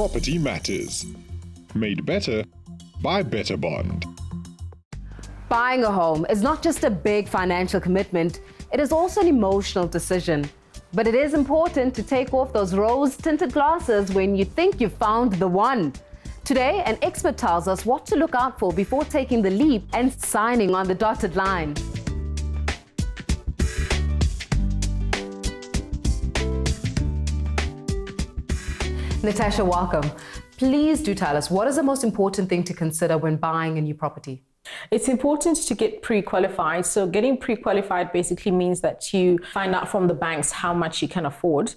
property matters. Made better by Better Bond. Buying a home is not just a big financial commitment, it is also an emotional decision. But it is important to take off those rose-tinted glasses when you think you've found the one. Today, an expert tells us what to look out for before taking the leap and signing on the dotted line. Natasha, welcome. Please do tell us, what is the most important thing to consider when buying a new property? It's important to get pre-qualified. So getting pre-qualified basically means that you find out from the banks how much you can afford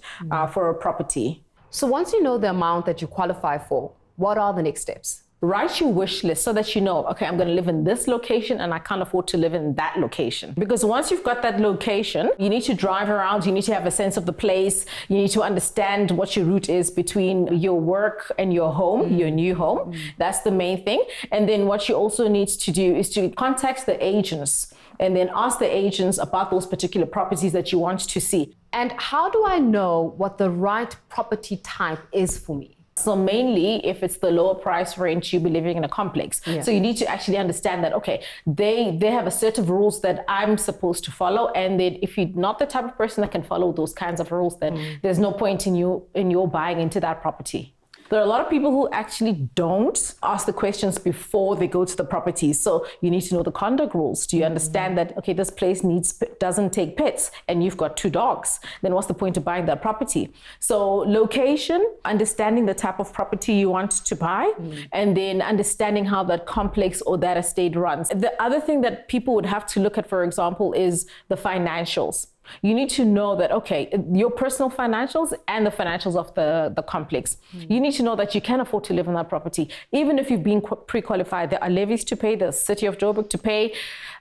for a property. So once you know the amount that you qualify for, what are the next steps? Write your wish list so that you know, okay, I'm going to live in this location and I can't afford to live in that location. Because once you've got that location, you need to drive around, you need to have a sense of the place, you need to understand what your route is between your work and your home, your new home. That's the main thing. And then what you also need to do is to contact the agents and then ask the agents about those particular properties that you want to see. And how do I know what the right property type is for me? So mainly, if it's the lower price range, you'll be living in a complex. Yeah. So you need to actually understand that, okay, they have a set of rules that I'm supposed to follow. And then if you're not the type of person that can follow those kinds of rules, then there's no point in you buying into that property. There are a lot of people who actually don't ask the questions before they go to the properties. So you need to know the conduct rules. Do you understand that, okay, this place doesn't take pets and you've got 2 dogs? Then what's the point of buying that property? So location, understanding the type of property you want to buy, and then understanding how that complex or that estate runs. The other thing that people would have to look at, for example, is the financials. You need to know that, okay, your personal financials and the financials of the complex. You need to know that you can afford to live on that property. Even if you've been pre-qualified, there are levies to pay, the city of Joburg to pay,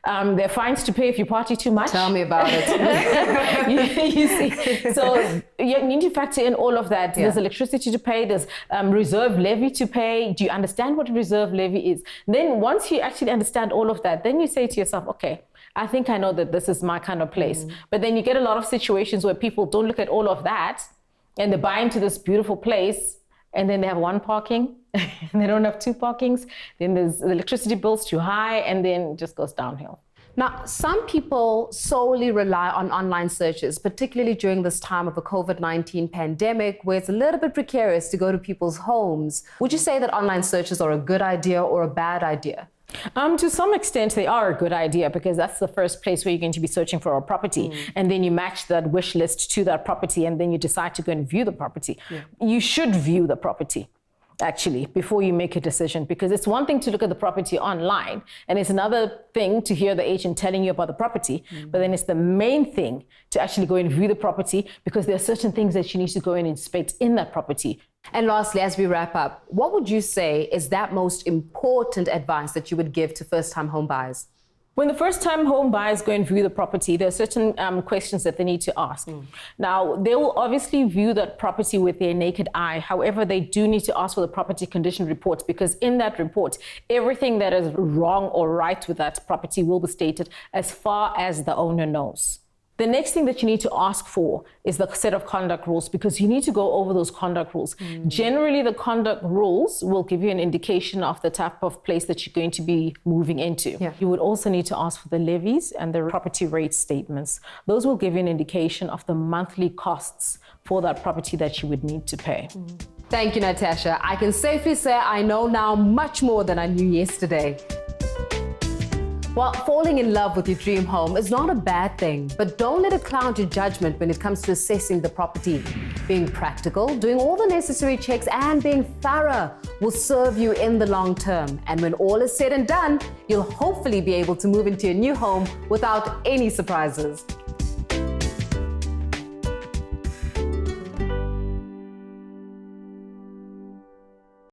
there are fines to pay if you party too much. Tell me about it. you see, so you need to factor in all of that. There's electricity to pay, there's reserve levy to pay. Do you understand what a reserve levy is? Then once you actually understand all of that, then you say to yourself, okay, I think I know that this is my kind of place. But then you get a lot of situations where people don't look at all of that and they buy into this beautiful place and then they have 1 parking and they don't have 2 parkings. Then there's the electricity bills too high and then it just goes downhill. Now, some people solely rely on online searches, particularly during this time of the COVID-19 pandemic, where it's a little bit precarious to go to people's homes. Would you say that online searches are a good idea or a bad idea? To some extent, they are a good idea because that's the first place where you're going to be searching for a property. And then you match that wish list to that property and then you decide to go and view the property. You should view the property, actually, before you make a decision, because it's one thing to look at the property online and it's another thing to hear the agent telling you about the property, but then it's the main thing to actually go and view the property because there are certain things that you need to go and inspect in that property. And lastly, as we wrap up, what would you say is that most important advice that you would give to first-time home buyers? When the first-time home buyers go and view the property, there are certain questions that they need to ask. Now, they will obviously view that property with their naked eye. However, they do need to ask for the property condition report because in that report, everything that is wrong or right with that property will be stated as far as the owner knows. The next thing that you need to ask for is the set of conduct rules because you need to go over those conduct rules. Generally, the conduct rules will give you an indication of the type of place that you're going to be moving into. You would also need to ask for the levies and the property rate statements. Those will give you an indication of the monthly costs for that property that you would need to pay. Thank you, Natasha. I can safely say I know now much more than I knew yesterday. Well, falling in love with your dream home is not a bad thing, but don't let it cloud your judgment when it comes to assessing the property. Being practical, doing all the necessary checks, and being thorough will serve you in the long term. And when all is said and done, you'll hopefully be able to move into your new home without any surprises.